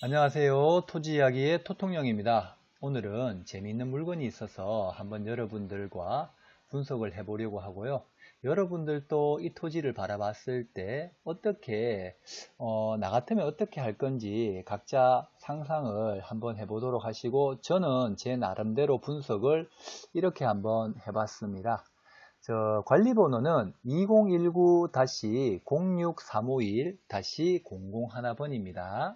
안녕하세요. 토지 이야기의 토통령입니다. 오늘은 재미있는 물건이 있어서 한번 여러분들과 분석을 해보려고 하고요. 여러분들도 이 토지를 바라봤을 때 어떻게 나 같으면 어떻게 할 건지 각자 상상을 한번 해보도록 하시고, 저는 제 나름대로 분석을 이렇게 한번 해봤습니다. 관리번호는 2019-06351-00번입니다.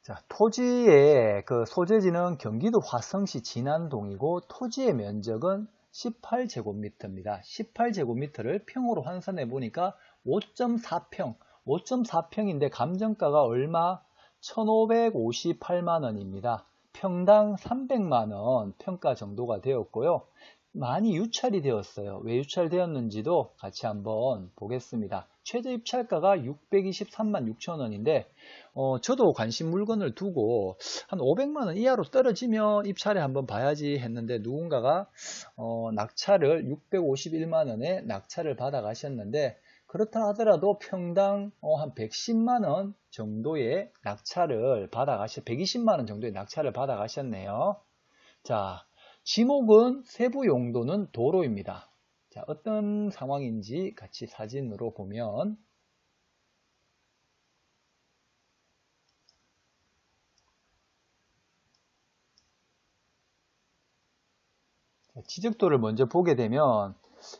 자, 토지의 그 소재지는 경기도 화성시 진안동이고, 토지의 면적은 18제곱미터입니다. 18제곱미터를 평으로 환산해 보니까 5.4평, 5.4평인데 감정가가 얼마? 1,558만원입니다. 평당 300만원 평가 정도가 되었고요. 많이 유찰이 되었어요. 왜 유찰되었는지도 같이 한번 보겠습니다. 최저 입찰가가 623만 6천원인데, 저도 관심 물건을 두고 한 500만원 이하로 떨어지면 입찰에 한번 봐야지 했는데, 누군가가 낙찰을 651만원에 낙찰을 받아 가셨는데, 그렇다 하더라도 평당 한 110만원 정도의 낙찰을 받아 120만원 정도의 낙찰을 받아 가셨네요. 자, 지목은 세부 용도는 도로입니다. 자, 어떤 상황인지 같이 사진으로 보면, 지적도를 먼저 보게 되면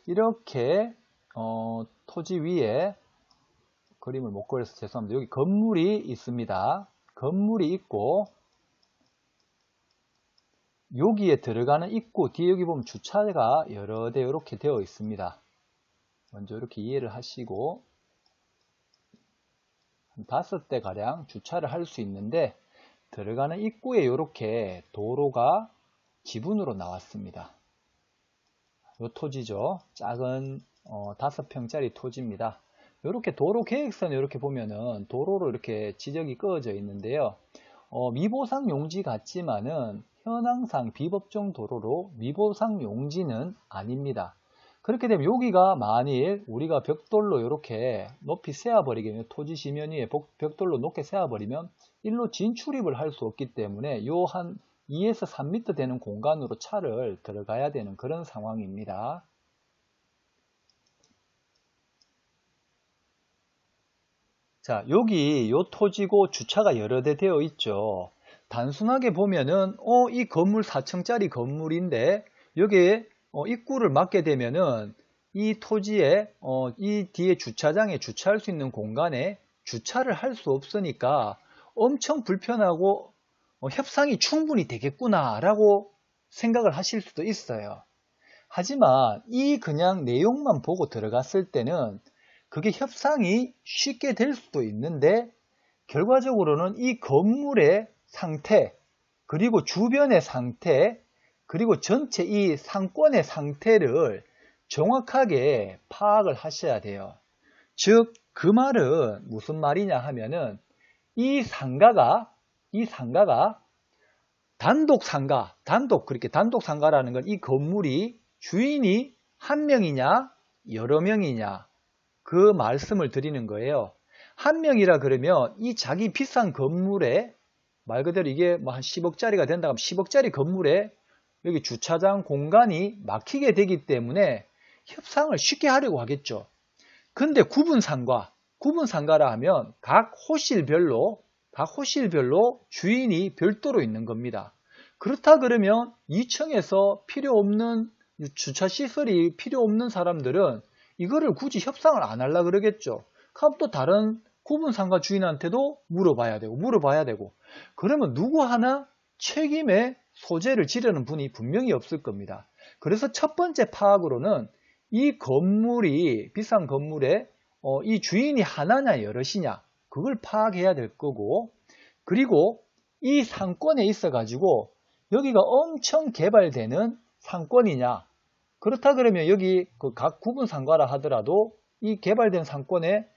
이렇게 토지 위에 그림을 못 그려서 죄송합니다. 여기 건물이 있습니다. 건물이 있고, 여기에 들어가는 입구 뒤에 여기 보면 주차가 여러 대 이렇게 되어 있습니다. 먼저 이렇게 이해를 하시고, 한 5대 가량 주차를 할 수 있는데, 들어가는 입구에 이렇게 도로가 지분으로 나왔습니다. 이 토지죠. 작은 5평짜리 토지입니다. 이렇게 도로 계획선에 이렇게 보면은 도로로 이렇게 지적이 그어져 있는데요. 미보상 용지 같지만은 현황상 비법정 도로로 미보상 용지는 아닙니다. 그렇게 되면 여기가 만일 우리가 벽돌로 이렇게 높이 세워버리게, 토지 지면 위에 벽돌로 높게 세워버리면 일로 진출입을 할 수 없기 때문에 요 한 2에서 3m 되는 공간으로 차를 들어가야 되는 그런 상황입니다. 자, 여기 요 토지고 주차가 여러 대 되어 있죠. 단순하게 보면은 이 건물 4층짜리 건물인데, 여기에 입구를 막게 되면은 이 토지에 이 뒤에 주차장에 주차할 수 있는 공간에 주차를 할 수 없으니까 엄청 불편하고 협상이 충분히 되겠구나 라고 생각을 하실 수도 있어요. 하지만 이 그냥 내용만 보고 들어갔을 때는 그게 협상이 쉽게 될 수도 있는데, 결과적으로는 이 건물의 상태, 그리고 주변의 상태, 그리고 전체 이 상권의 상태를 정확하게 파악을 하셔야 돼요. 즉, 그 말은 무슨 말이냐 하면은, 이 상가가 단독 상가, 그렇게 단독 상가라는 건 이 건물이 주인이 한 명이냐 여러 명이냐, 그 말씀을 드리는 거예요. 한 명이라 그러면 이 자기 비싼 건물에, 말 그대로 이게 뭐 한 10억짜리가 된다 하면 10억짜리 건물에 여기 주차장 공간이 막히게 되기 때문에 협상을 쉽게 하려고 하겠죠. 근데 구분상가라 하면 각 호실별로 주인이 별도로 있는 겁니다. 그렇다 그러면 2층에서 필요 없는 주차 시설이 필요 없는 사람들은 이거를 굳이 협상을 안 하려 그러겠죠. 그럼 또 다른 구분상가 주인한테도 물어봐야 되고, 그러면 누구 하나 책임의 소재를 지르는 분이 분명히 없을 겁니다. 그래서 첫 번째 파악으로는 이 건물이, 비싼 건물에 이 주인이 하나냐 여럿이냐, 그걸 파악해야 될 거고, 그리고 이 상권에 있어 가지고 여기가 엄청 개발되는 상권이냐, 그렇다 그러면 여기 그 각 구분 상가라 하더라도 이 개발된 상권에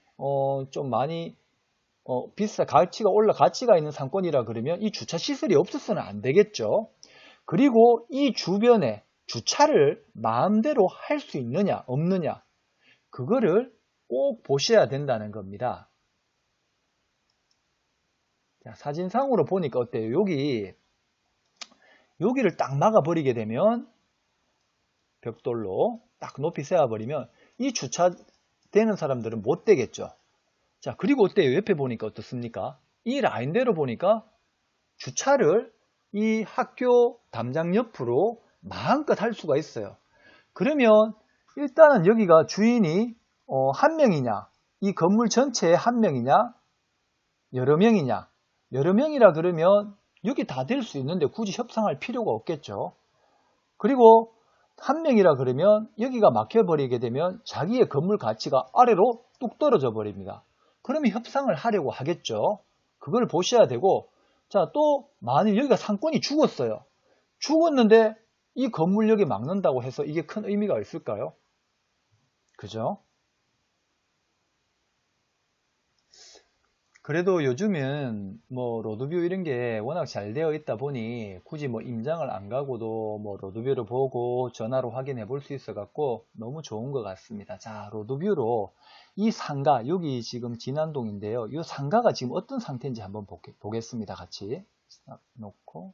좀 많이 가치가 있는 상권이라 그러면 이 주차 시설이 없어서는 안 되겠죠. 그리고 이 주변에 주차를 마음대로 할 수 있느냐 없느냐, 그거를 꼭 보셔야 된다는 겁니다. 자, 사진상으로 보니까 어때요? 여기를 딱 막아버리게 되면 벽돌로 딱 높이 세워버리면 이 주차되는 사람들은 못 되겠죠. 자, 그리고 어때요? 옆에 보니까 어떻습니까? 이 라인대로 보니까 주차를 이 학교 담장 옆으로 마음껏 할 수가 있어요. 그러면 일단은 여기가 주인이 한 명이냐, 이 건물 전체에 한 명이냐, 여러 명이냐. 여러 명이라 그러면 여기 다 될 수 있는데 굳이 협상할 필요가 없겠죠. 그리고 한 명이라 그러면 여기가 막혀버리게 되면 자기의 건물 가치가 아래로 뚝 떨어져 버립니다. 그러면 협상을 하려고 하겠죠. 그걸 보셔야 되고, 자, 또 만일 여기가 상권이 죽었어요. 죽었는데 이 건물 여기 막는다고 해서 이게 큰 의미가 있을까요? 그죠? 그래도 요즘은 뭐 로드뷰 이런 게 워낙 잘 되어 있다 보니 굳이 뭐 임장을 안 가고도 뭐 로드뷰를 보고 전화로 확인해 볼 수 있어 갖고 너무 좋은 것 같습니다. 자, 로드뷰로 이 상가, 여기 지금 진안동인데요. 이 상가가 지금 어떤 상태인지 한번 보겠습니다. 같이 놓고.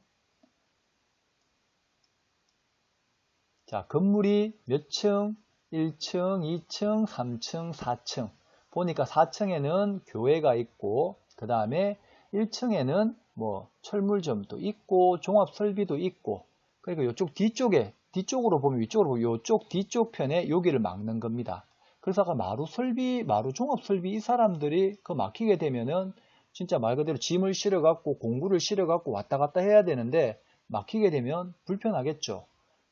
자, 건물이 몇 층? 1층, 2층, 3층, 4층. 보니까 4층에는 교회가 있고, 그 다음에 1층에는 뭐 철물점도 있고, 종합설비도 있고, 그리고 이쪽 뒤쪽으로 보면 위쪽으로 보면 이쪽 뒤쪽 편에 여기를 막는 겁니다. 그래서 아까 마루 종합설비 이 사람들이 그 막히게 되면은 진짜 말 그대로 짐을 실어갖고 공구를 실어갖고 왔다 갔다 해야 되는데 막히게 되면 불편하겠죠.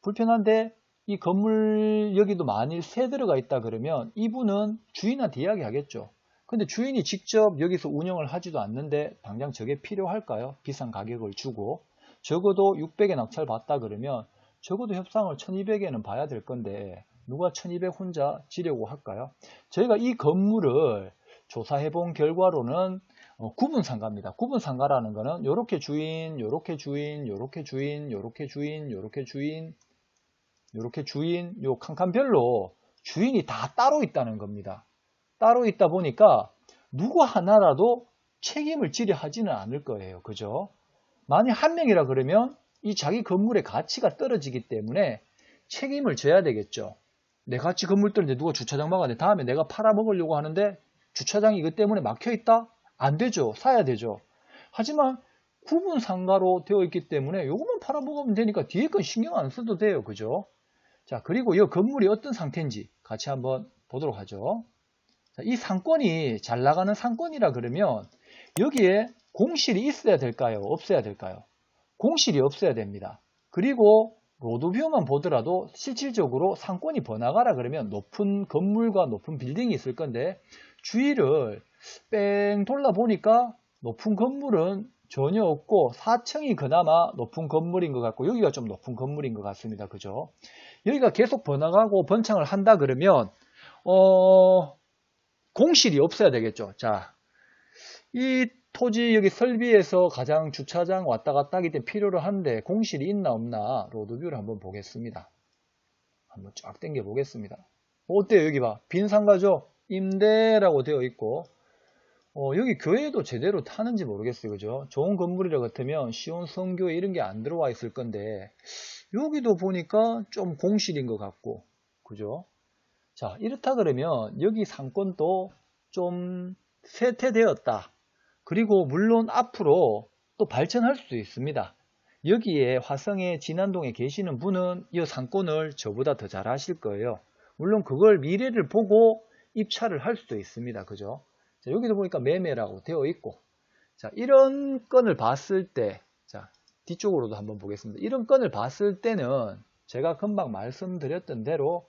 불편한데 이 건물 여기도 만일 새 들어가 있다 그러면 이분은 주인한테 이야기하겠죠. 근데 주인이 직접 여기서 운영을 하지도 않는데 당장 저게 필요할까요? 비싼 가격을 주고 적어도 600에 낙찰 받다 그러면 적어도 협상을 1200에는 봐야 될 건데 누가 1200 혼자 지려고 할까요? 저희가 이 건물을 조사해 본 결과로는 구분상가입니다. 구분상가라는 거는 요렇게 주인, 요렇게 주인, 요렇게 주인, 요렇게 주인, 요렇게 주인, 이렇게 주인, 요 칸칸별로 주인이 다 따로 있다는 겁니다. 따로 있다 보니까 누구 하나라도 책임을 지려 하지는 않을 거예요. 그죠? 만약 한 명이라 그러면 이 자기 건물의 가치가 떨어지기 때문에 책임을 져야 되겠죠. 내 가치 건물 떨어지는데 누가 주차장 막았는데 다음에 내가 팔아먹으려고 하는데 주차장이 이것 때문에 막혀있다? 안 되죠. 사야 되죠. 하지만 구분 상가로 되어 있기 때문에 요것만 팔아먹으면 되니까 뒤에 건 신경 안 써도 돼요. 그죠? 자, 그리고 이 건물이 어떤 상태인지 같이 한번 보도록 하죠. 자, 이 상권이 잘 나가는 상권이라 그러면 여기에 공실이 있어야 될까요? 없어야 될까요? 공실이 없어야 됩니다. 그리고 로드뷰만 보더라도 실질적으로 상권이 번화가라 그러면 높은 건물과 높은 빌딩이 있을 건데 주위를 뺑 돌아보니까 높은 건물은 전혀 없고 4층이 그나마 높은 건물인 것 같고 여기가 좀 높은 건물인 것 같습니다. 그죠? 여기가 계속 번화가고 번창을 한다 그러면 공실이 없어야 되겠죠. 자, 이 토지 여기 설비에서 가장 주차장 왔다 갔다 하기 때문에 필요로 한데 공실이 있나 없나 로드뷰를 한번 보겠습니다. 한번 쫙 당겨 보겠습니다. 어때요? 여기 봐. 빈 상가죠? 임대라고 되어 있고 여기 교회도 제대로 타는지 모르겠어요. 그죠? 좋은 건물이라 같으면 시온 성교회 이런 게 안 들어와 있을 건데 여기도 보니까 좀 공실인 것 같고 그죠? 자, 이렇다 그러면 여기 상권도 좀 쇠퇴되었다. 그리고 물론 앞으로 또 발전할 수도 있습니다. 여기에 화성의 진안동에 계시는 분은 이 상권을 저보다 더 잘 아실 거예요. 물론 그걸 미래를 보고 입찰을 할 수도 있습니다. 그죠? 자, 여기도 보니까 매매라고 되어 있고 자, 이런 건을 봤을 때 자, 뒤쪽으로도 한번 보겠습니다. 이런 건을 봤을 때는 제가 금방 말씀드렸던 대로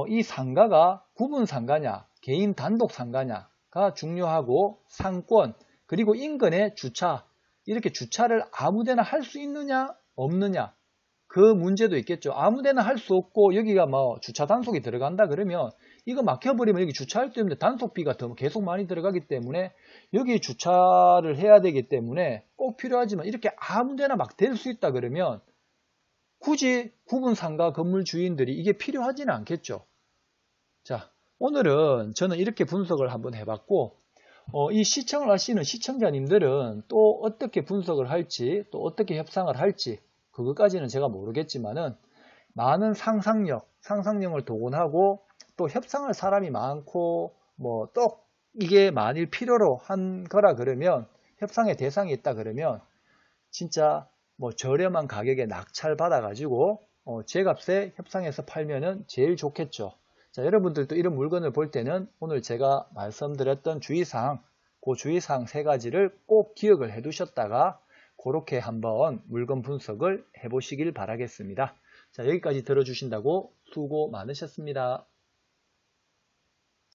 이 상가가 구분 상가냐 개인 단독 상가냐가 중요하고 상권 그리고 인근의 주차 이렇게 주차를 아무데나 할 수 있느냐 없느냐 그 문제도 있겠죠. 아무데나 할 수 없고 여기가 뭐 주차 단속이 들어간다 그러면 이거 막혀버리면 여기 주차할 수 있는데 단속비가 더 계속 많이 들어가기 때문에 여기 주차를 해야 되기 때문에 꼭 필요하지만 이렇게 아무데나 막 될 수 있다 그러면 굳이 구분 상가 건물 주인들이 이게 필요하지는 않겠죠. 자, 오늘은 저는 이렇게 분석을 한번 해봤고 이 시청을 하시는 시청자님들은 또 어떻게 분석을 할지, 또 어떻게 협상을 할지, 그것까지는 제가 모르겠지만은, 많은 상상력을 동원하고, 또 협상할 사람이 많고, 또 이게 만일 필요로 한 거라 그러면, 협상의 대상이 있다 그러면, 진짜 저렴한 가격에 낙찰 받아가지고, 제 값에 협상해서 팔면은 제일 좋겠죠. 자, 여러분들도 이런 물건을 볼 때는 오늘 제가 말씀드렸던 주의사항, 그 주의사항 세 가지를 꼭 기억을 해 두셨다가 그렇게 한번 물건 분석을 해 보시길 바라겠습니다. 자, 여기까지 들어주신다고 수고 많으셨습니다.